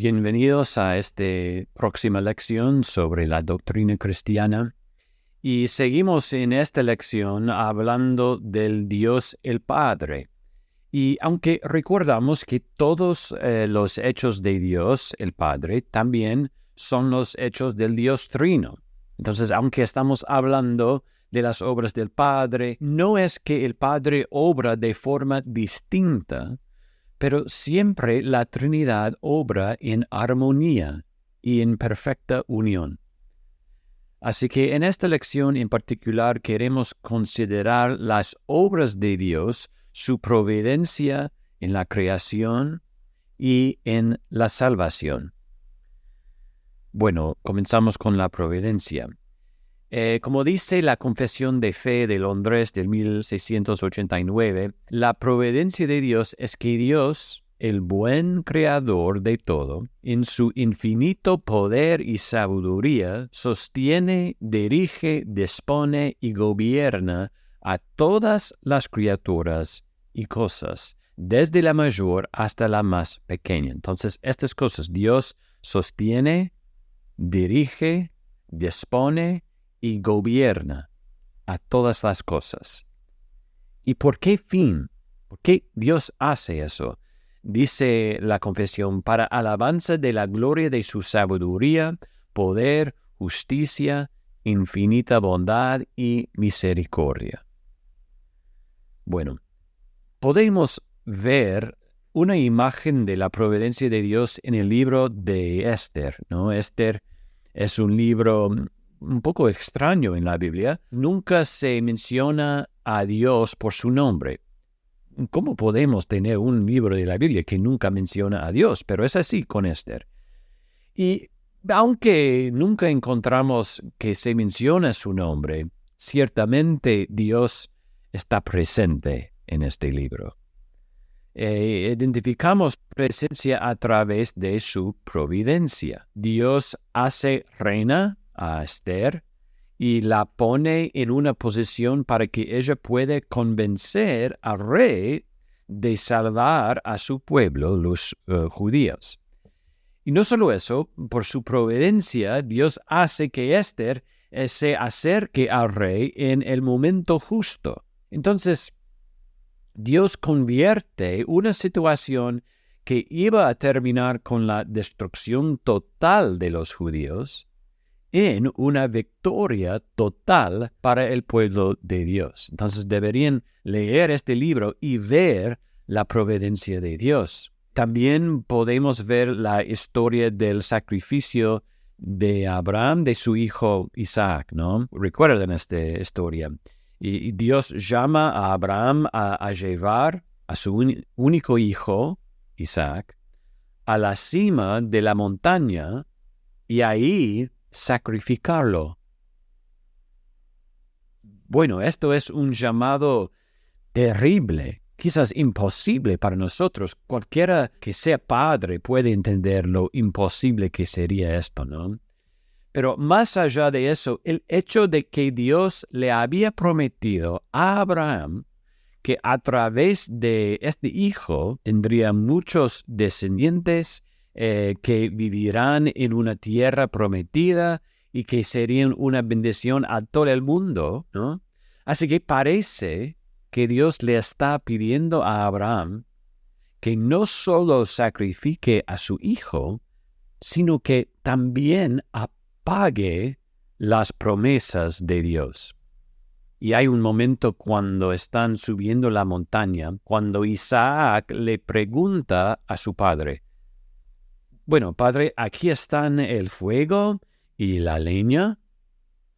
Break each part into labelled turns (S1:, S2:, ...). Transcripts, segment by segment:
S1: Bienvenidos a esta próxima lección sobre la doctrina cristiana. Y seguimos en esta lección hablando del Dios el Padre. Y aunque recordamos que todos los hechos de Dios el Padre también son los hechos del Dios Trino. Entonces, aunque estamos hablando de las obras del Padre, no es que el Padre obra de forma distinta, pero siempre la Trinidad obra en armonía y en perfecta unión. Así que en esta lección en particular queremos considerar las obras de Dios, su providencia en la creación y en la salvación. Bueno, comenzamos con la providencia. Como dice la Confesión de Fe de Londres del 1689, la providencia de Dios es que Dios, el buen creador de todo, en su infinito poder y sabiduría, sostiene, dirige, dispone y gobierna a todas las criaturas y cosas, desde la mayor hasta la más pequeña. Entonces, estas cosas, Dios sostiene, dirige, dispone y gobierna a todas las cosas. ¿Y por qué fin? ¿Por qué Dios hace eso? Dice la Confesión, para alabanza de la gloria de su sabiduría, poder, justicia, infinita bondad y misericordia. Bueno, podemos ver una imagen de la providencia de Dios en el libro de Esther, ¿no? Esther es un libro un poco extraño en la Biblia. Nunca se menciona a Dios por su nombre. ¿Cómo podemos tener un libro de la Biblia que nunca menciona a Dios? Pero es así con Esther. Y aunque nunca encontramos que se menciona su nombre, ciertamente Dios está presente en este libro. Identificamos presencia a través de su providencia. Dios hace reina a Esther y la pone en una posición para que ella pueda convencer al rey de salvar a su pueblo, los judíos. Y no solo eso, por su providencia, Dios hace que Esther se acerque al rey en el momento justo. Entonces, Dios convierte una situación que iba a terminar con la destrucción total de los judíos en una victoria total para el pueblo de Dios. Entonces deberían leer este libro y ver la providencia de Dios. También podemos ver la historia del sacrificio de Abraham, de su hijo Isaac, ¿no? Recuerden esta historia. Y Dios llama a Abraham a llevar a su único hijo, Isaac, a la cima de la montaña y ahí sacrificarlo. Bueno, esto es un llamado terrible, quizás imposible para nosotros. Cualquiera que sea padre puede entender lo imposible que sería esto, ¿no? Pero más allá de eso, el hecho de que Dios le había prometido a Abraham que a través de este hijo tendría muchos descendientes que vivirán en una tierra prometida y que serían una bendición a todo el mundo, ¿no? Así que parece que Dios le está pidiendo a Abraham que no solo sacrifique a su hijo, sino que también pague las promesas de Dios. Y hay un momento cuando están subiendo la montaña, cuando Isaac le pregunta a su padre, bueno, padre, aquí están el fuego y la leña,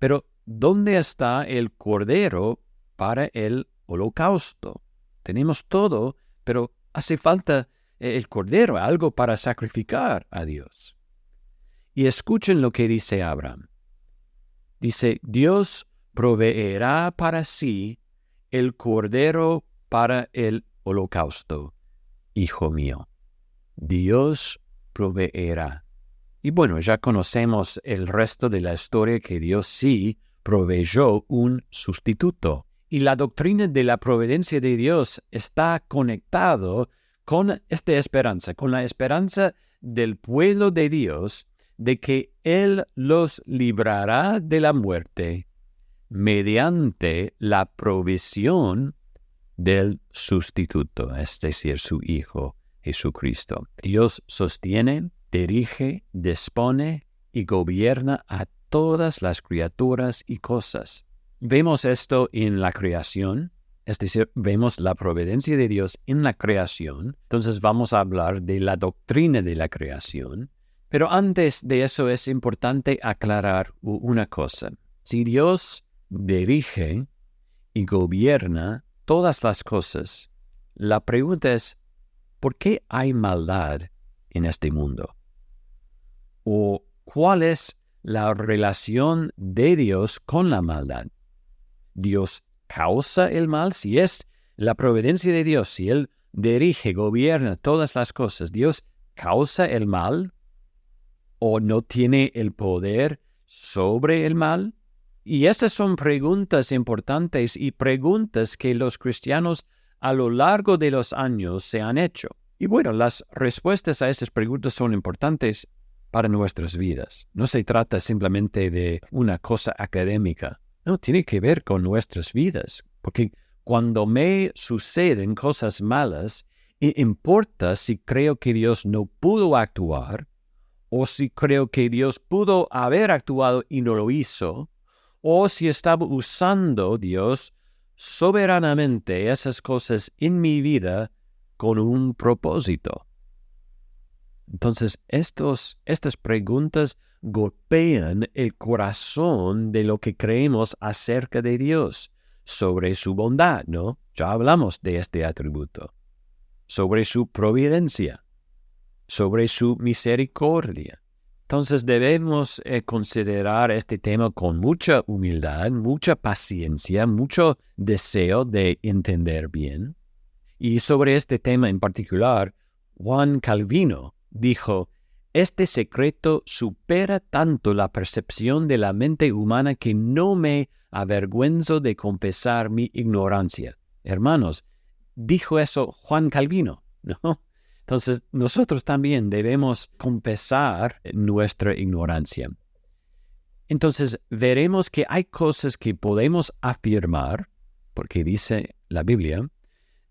S1: pero ¿dónde está el cordero para el holocausto? Tenemos todo, pero hace falta el cordero, algo para sacrificar a Dios. Y escuchen lo que dice Abraham. Dice, Dios proveerá para sí el cordero para el holocausto, hijo mío. Dios proveerá. Y bueno, ya conocemos el resto de la historia que Dios sí proveyó un sustituto. Y la doctrina de la providencia de Dios está conectado con esta esperanza, con la esperanza del pueblo de Dios, de que Él los librará de la muerte mediante la provisión del sustituto, es decir, su Hijo Jesucristo. Dios sostiene, dirige, dispone y gobierna a todas las criaturas y cosas. Vemos esto en la creación, es decir, vemos la providencia de Dios en la creación. Entonces vamos a hablar de la doctrina de la creación. Pero antes de eso es importante aclarar una cosa. Si Dios dirige y gobierna todas las cosas, la pregunta es, ¿por qué hay maldad en este mundo? ¿O cuál es la relación de Dios con la maldad? ¿Dios causa el mal? Si es la providencia de Dios, si Él dirige, gobierna todas las cosas, ¿Dios causa el mal o no tiene el poder sobre el mal? Y estas son preguntas importantes y preguntas que los cristianos a lo largo de los años se han hecho. Y bueno, las respuestas a estas preguntas son importantes para nuestras vidas. No se trata simplemente de una cosa académica. No, tiene que ver con nuestras vidas. Porque cuando me suceden cosas malas, importa si creo que Dios no pudo actuar, o si creo que Dios pudo haber actuado y no lo hizo, o si estaba usando Dios soberanamente esas cosas en mi vida con un propósito. Entonces, estas preguntas golpean el corazón de lo que creemos acerca de Dios, sobre su bondad, ¿no? Ya hablamos de este atributo. Sobre su providencia, sobre su misericordia. Entonces debemos considerar este tema con mucha humildad, mucha paciencia, mucho deseo de entender bien. Y sobre este tema en particular, Juan Calvino dijo, este secreto supera tanto la percepción de la mente humana que no me avergüenzo de confesar mi ignorancia. Hermanos, dijo eso Juan Calvino, ¿no? Entonces, nosotros también debemos confesar nuestra ignorancia. Entonces, veremos que hay cosas que podemos afirmar, porque dice la Biblia,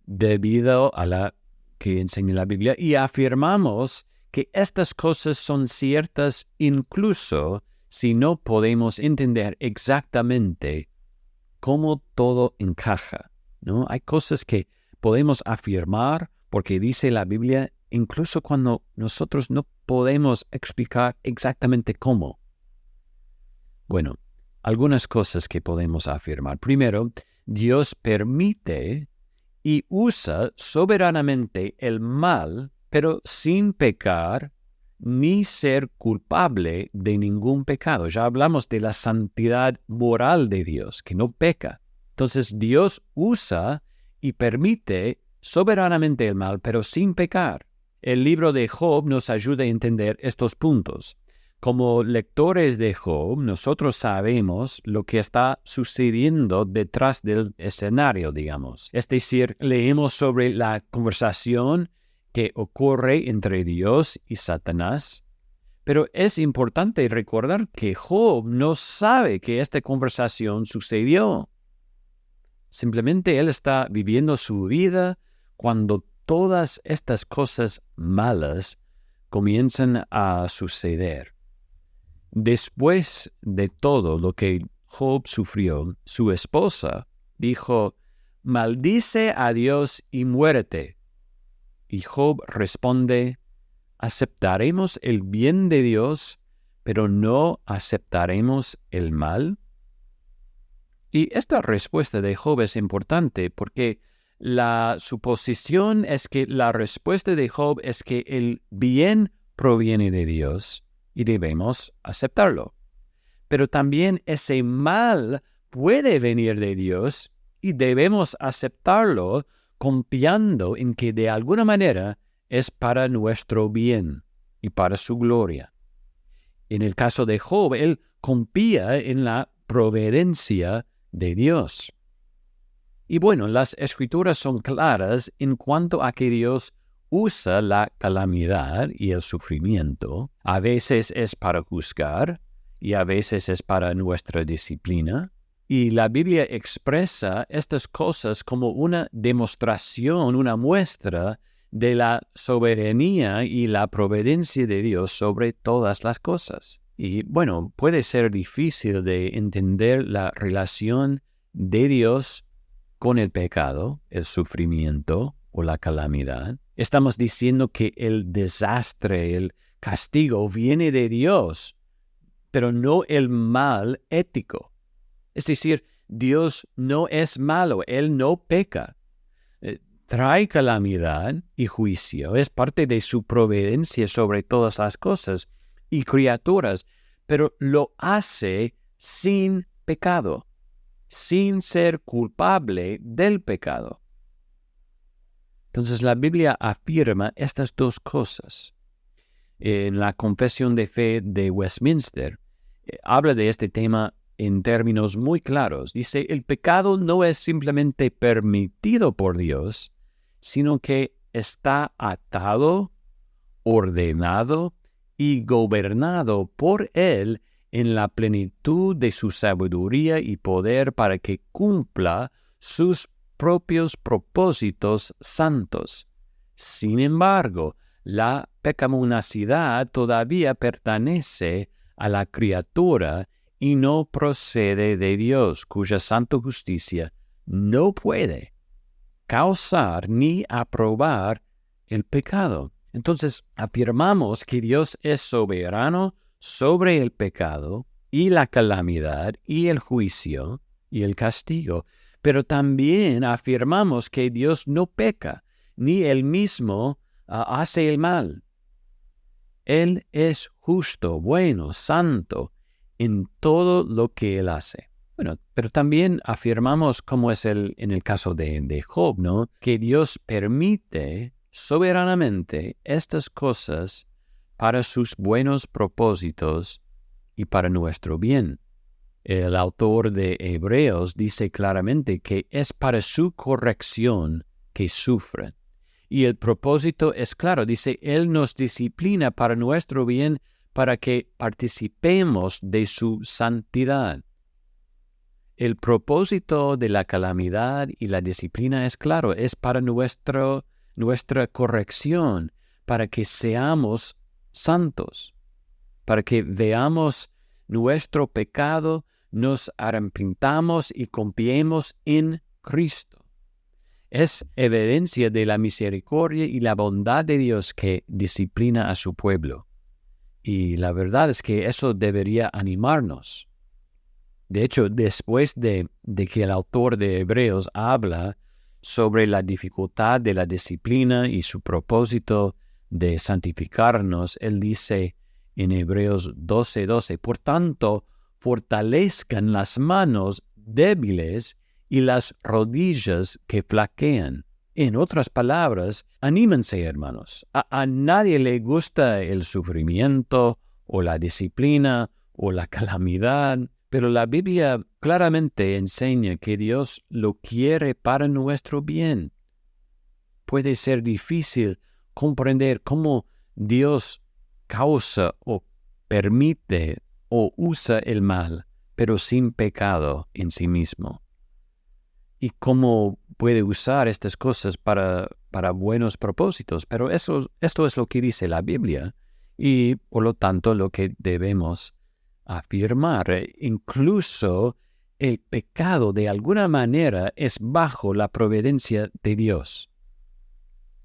S1: debido a la que enseña la Biblia, y afirmamos que estas cosas son ciertas incluso si no podemos entender exactamente cómo todo encaja, ¿no? Hay cosas que podemos afirmar porque dice la Biblia, incluso cuando nosotros no podemos explicar exactamente cómo. Bueno, algunas cosas que podemos afirmar. Primero, Dios permite y usa soberanamente el mal, pero sin pecar ni ser culpable de ningún pecado. Ya hablamos de la santidad moral de Dios, que no peca. Entonces, Dios usa y permite soberanamente el mal, pero sin pecar. El libro de Job nos ayuda a entender estos puntos. Como lectores de Job, nosotros sabemos lo que está sucediendo detrás del escenario, digamos. Es decir, leemos sobre la conversación que ocurre entre Dios y Satanás. Pero es importante recordar que Job no sabe que esta conversación sucedió. Simplemente él está viviendo su vida cuando todas estas cosas malas comienzan a suceder. Después de todo lo que Job sufrió, su esposa dijo, «Maldice a Dios y muérete». Y Job responde, ¿aceptaremos el bien de Dios, pero no aceptaremos el mal? Y esta respuesta de Job es importante porque la suposición es que la respuesta de Job es que el bien proviene de Dios y debemos aceptarlo. Pero también ese mal puede venir de Dios y debemos aceptarlo confiando en que de alguna manera es para nuestro bien y para su gloria. En el caso de Job, él confía en la providencia de Dios. Y bueno, las Escrituras son claras en cuanto a que Dios usa la calamidad y el sufrimiento. A veces es para juzgar y a veces es para nuestra disciplina. Y la Biblia expresa estas cosas como una demostración, una muestra de la soberanía y la providencia de Dios sobre todas las cosas. Y bueno, puede ser difícil de entender la relación de Dios con el pecado, el sufrimiento o la calamidad. Estamos diciendo que el desastre, el castigo viene de Dios, pero no el mal ético. Es decir, Dios no es malo, Él no peca. Trae calamidad y juicio, es parte de su providencia sobre todas las cosas y criaturas, pero lo hace sin pecado, sin ser culpable del pecado. Entonces la Biblia afirma estas dos cosas. En la Confesión de Fe de Westminster, habla de este tema en términos muy claros. Dice, el pecado no es simplemente permitido por Dios, sino que está atado, ordenado y gobernado por Él en la plenitud de su sabiduría y poder para que cumpla sus propios propósitos santos. Sin embargo, la pecaminosidad todavía pertenece a la criatura y no procede de Dios, cuya santa justicia no puede causar ni aprobar el pecado. Entonces, afirmamos que Dios es soberano sobre el pecado y la calamidad y el juicio y el castigo, pero también afirmamos que Dios no peca, ni Él mismo hace el mal. Él es justo, bueno, santo en todo lo que Él hace. Bueno, pero también afirmamos, como es en el caso de Job, ¿no?, que Dios permite soberanamente estas cosas para sus buenos propósitos y para nuestro bien. El autor de Hebreos dice claramente que es para su corrección que sufren. Y el propósito es claro, dice, Él nos disciplina para nuestro bien, para que participemos de su santidad. El propósito de la calamidad y la disciplina es claro, es para nuestra corrección, para que seamos santos, para que veamos nuestro pecado, nos arrepintamos y confiemos en Cristo. Es evidencia de la misericordia y la bondad de Dios que disciplina a su pueblo. Y la verdad es que eso debería animarnos. De hecho, después de que el autor de Hebreos habla sobre la dificultad de la disciplina y su propósito de santificarnos, él dice en Hebreos 12:12, por tanto, fortalezcan las manos débiles y las rodillas que flaquean. En otras palabras, anímense, hermanos. A nadie le gusta el sufrimiento o la disciplina o la calamidad, pero la Biblia claramente enseña que Dios lo quiere para nuestro bien. Puede ser difícil comprender cómo Dios causa o permite o usa el mal, pero sin pecado en sí mismo. Y cómo puede usar estas cosas para buenos propósitos. Pero esto es lo que dice la Biblia y por lo tanto lo que debemos afirmar. Incluso el pecado de alguna manera es bajo la providencia de Dios.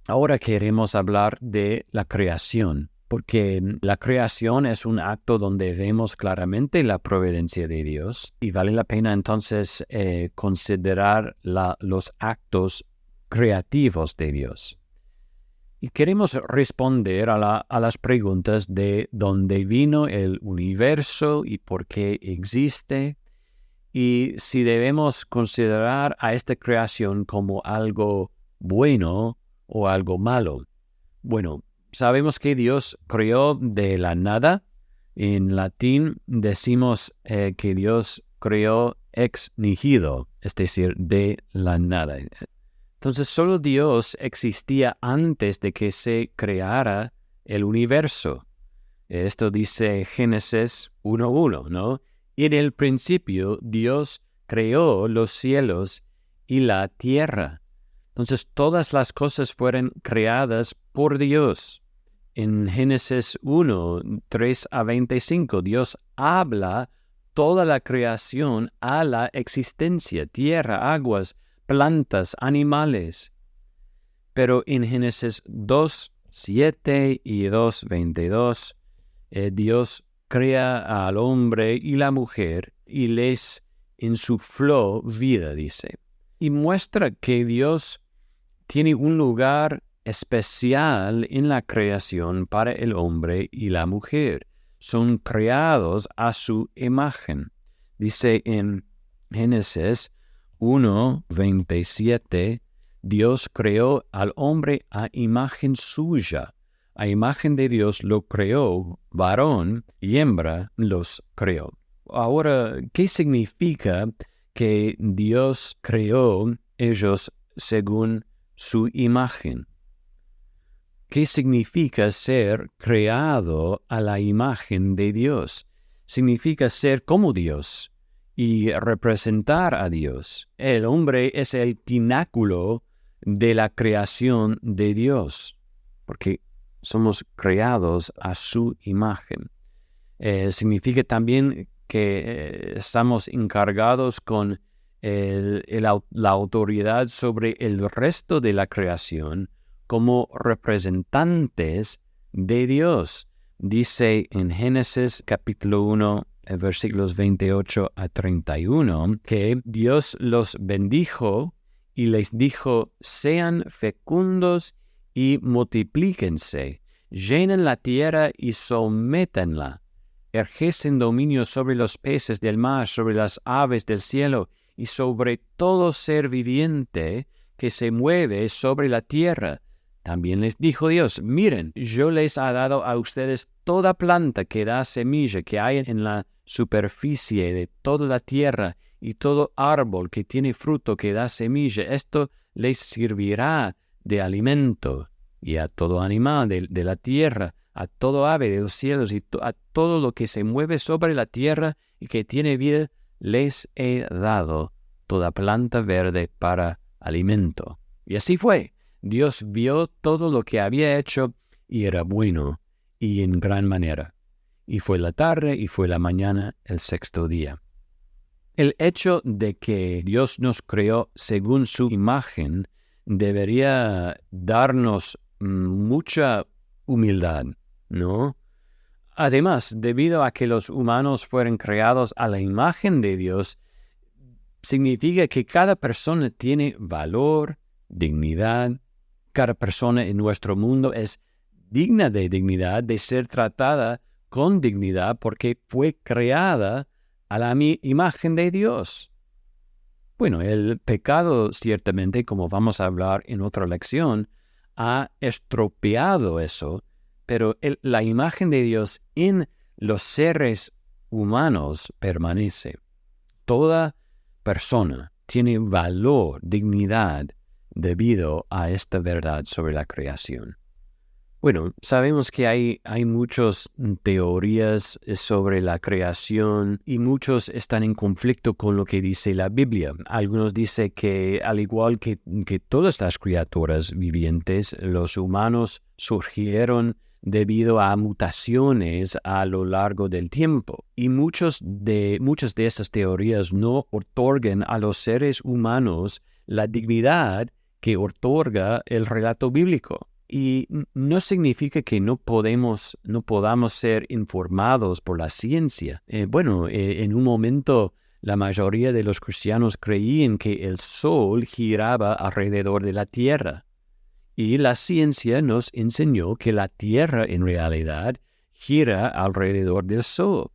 S1: Ahora queremos hablar de la creación, porque la creación es un acto donde vemos claramente la providencia de Dios y vale la pena entonces considerar los actos creativos de Dios. Y queremos responder a las preguntas de dónde vino el universo y por qué existe, y si debemos considerar a esta creación como algo bueno o algo malo. Bueno, sabemos que Dios creó de la nada. En latín decimos que Dios creó ex nihilo, es decir, de la nada. Entonces solo Dios existía antes de que se creara el universo. Esto dice Génesis 1:1, ¿no? En el principio Dios creó los cielos y la tierra. Entonces todas las cosas fueron creadas por Dios. En Génesis 1:3-25, Dios habla toda la creación a la existencia, tierra, aguas, plantas, animales. Pero en Génesis 2:7 y 2:22, Dios crea al hombre y la mujer y les insufló vida, dice. Y muestra que Dios tiene un lugar especial en la creación para el hombre y la mujer. Son creados a su imagen. Dice en Génesis 1:27, Dios creó al hombre a imagen suya. A imagen de Dios lo creó, varón y hembra los creó. Ahora, ¿qué significa que Dios creó ellos según su imagen? ¿Qué significa ser creado a la imagen de Dios? Significa ser como Dios y representar a Dios. El hombre es el pináculo de la creación de Dios, porque somos creados a su imagen. Significa también que estamos encargados con la autoridad sobre el resto de la creación como representantes de Dios. Dice en Génesis capítulo 1, versículos 28-31, que Dios los bendijo y les dijo: sean fecundos y multiplíquense, llenen la tierra y sométanla, ejercen dominio sobre los peces del mar, sobre las aves del cielo y sobre todo ser viviente que se mueve sobre la tierra. También les dijo Dios: miren, yo les he dado a ustedes toda planta que da semilla que hay en la superficie de toda la tierra y todo árbol que tiene fruto que da semilla. Esto les servirá de alimento, y a todo animal de la tierra, a todo ave de los cielos y a todo lo que se mueve sobre la tierra y que tiene vida, les he dado toda planta verde para alimento. Y así fue. Dios vio todo lo que había hecho y era bueno y en gran manera. Y fue la tarde y fue la mañana el sexto día. El hecho de que Dios nos creó según su imagen debería darnos mucha humildad, ¿no? Además, debido a que los humanos fueron creados a la imagen de Dios, significa que cada persona tiene valor, dignidad. Cada persona en nuestro mundo es digna de dignidad, de ser tratada con dignidad, porque fue creada a la imagen de Dios. Bueno, el pecado, ciertamente, como vamos a hablar en otra lección, ha estropeado eso, pero la imagen de Dios en los seres humanos permanece. Toda persona tiene valor, dignidad, debido a esta verdad sobre la creación. Bueno, sabemos que hay muchas teorías sobre la creación y muchos están en conflicto con lo que dice la Biblia. Algunos dicen que al igual que todas las criaturas vivientes, los humanos surgieron debido a mutaciones a lo largo del tiempo. Y muchas de esas teorías no otorgan a los seres humanos la dignidad que otorga el relato bíblico. Y no significa que no podamos ser informados por la ciencia. En un momento la mayoría de los cristianos creían que el sol giraba alrededor de la tierra. Y la ciencia nos enseñó que la tierra en realidad gira alrededor del sol.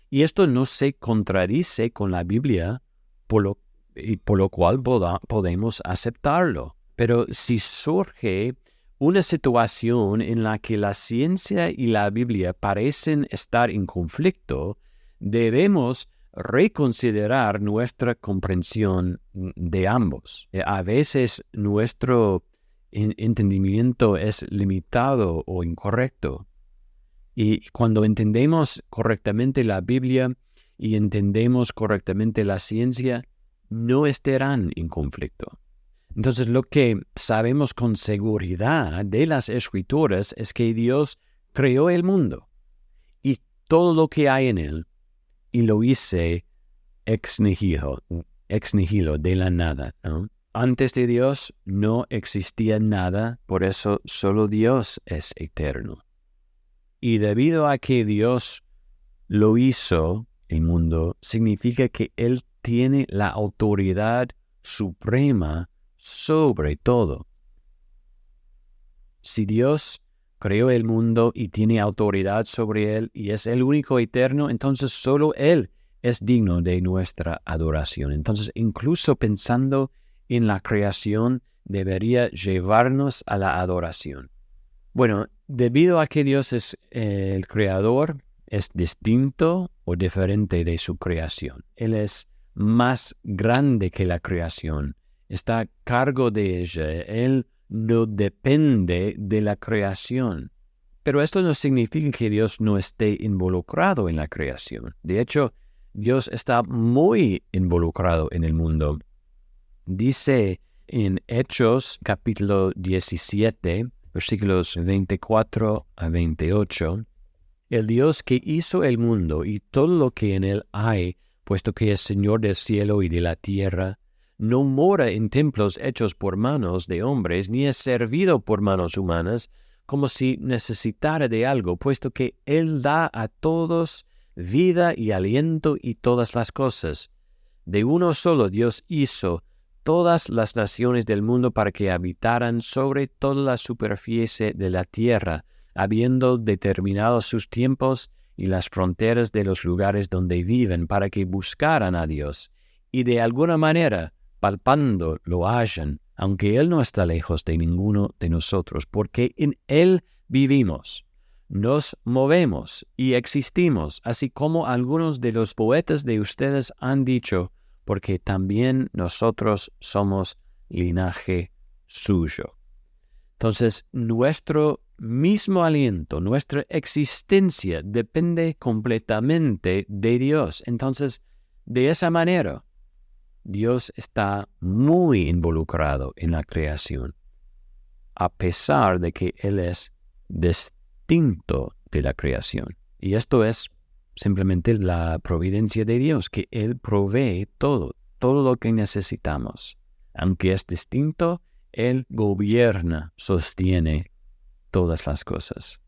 S1: Y esto no se contradice con la Biblia, por lo cual podemos aceptarlo. Pero si surge una situación en la que la ciencia y la Biblia parecen estar en conflicto, debemos reconsiderar nuestra comprensión de ambos. A veces nuestro entendimiento es limitado o incorrecto. Y cuando entendemos correctamente la Biblia y entendemos correctamente la ciencia, no estarán en conflicto. Entonces, lo que sabemos con seguridad de las Escrituras es que Dios creó el mundo y todo lo que hay en él, y lo hizo ex nihilo, de la nada, ¿no? Antes de Dios no existía nada, por eso solo Dios es eterno. Y debido a que Dios lo hizo, el mundo, significa que Él tiene la autoridad suprema sobre todo. Si Dios creó el mundo y tiene autoridad sobre él y es el único eterno, entonces solo Él es digno de nuestra adoración. Entonces, incluso pensando en la creación, debería llevarnos a la adoración. Bueno, debido a que Dios es el creador, es distinto o diferente de su creación. Él es más grande que la creación. Está a cargo de ella. Él no depende de la creación. Pero esto no significa que Dios no esté involucrado en la creación. De hecho, Dios está muy involucrado en el mundo. Dice en Hechos capítulo 17, versículos 24 a 28, el Dios que hizo el mundo y todo lo que en él hay, puesto que es Señor del cielo y de la tierra, no mora en templos hechos por manos de hombres, ni es servido por manos humanas, como si necesitara de algo, puesto que Él da a todos vida y aliento y todas las cosas. De uno solo Dios hizo todas las naciones del mundo para que habitaran sobre toda la superficie de la tierra, habiendo determinado sus tiempos y las fronteras de los lugares donde viven, para que buscaran a Dios, y de alguna manera, palpando, lo hallan, aunque Él no está lejos de ninguno de nosotros, porque en Él vivimos, nos movemos y existimos, así como algunos de los poetas de ustedes han dicho, porque también nosotros somos linaje suyo. Entonces, nuestro mismo aliento, nuestra existencia depende completamente de Dios. Entonces, de esa manera, Dios está muy involucrado en la creación, a pesar de que Él es distinto de la creación. Y esto es simplemente la providencia de Dios, que Él provee todo lo que necesitamos. Aunque es distinto, Él gobierna, sostiene todas las cosas.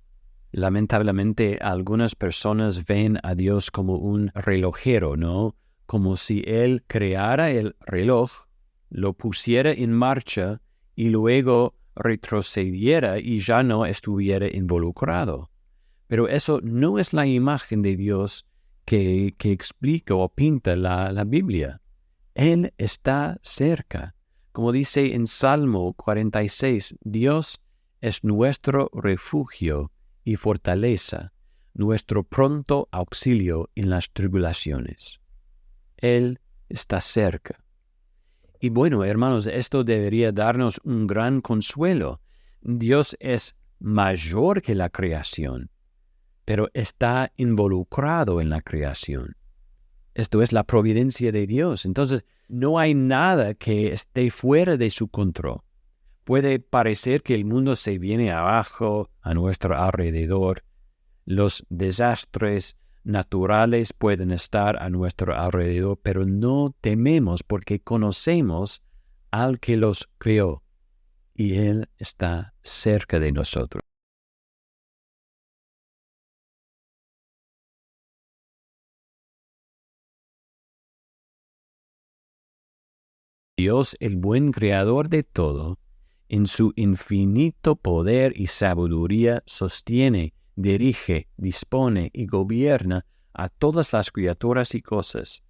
S1: Lamentablemente, algunas personas ven a Dios como un relojero, ¿no? Como si Él creara el reloj, lo pusiera en marcha y luego retrocediera y ya no estuviera involucrado. Pero eso no es la imagen de Dios que explica o pinta la Biblia. Él está cerca. Como dice en Salmo 46, Dios es nuestro refugio y fortaleza, nuestro pronto auxilio en las tribulaciones. Él está cerca. Y bueno, hermanos, esto debería darnos un gran consuelo. Dios es mayor que la creación, pero está involucrado en la creación. Esto es la providencia de Dios. Entonces, no hay nada que esté fuera de su control. Puede parecer que el mundo se viene abajo a nuestro alrededor. Los desastres naturales pueden estar a nuestro alrededor, pero no tememos porque conocemos al que los creó y Él está cerca de nosotros. Dios, el buen creador de todo, en su infinito poder y sabiduría sostiene, dirige, dispone y gobierna a todas las criaturas y cosas.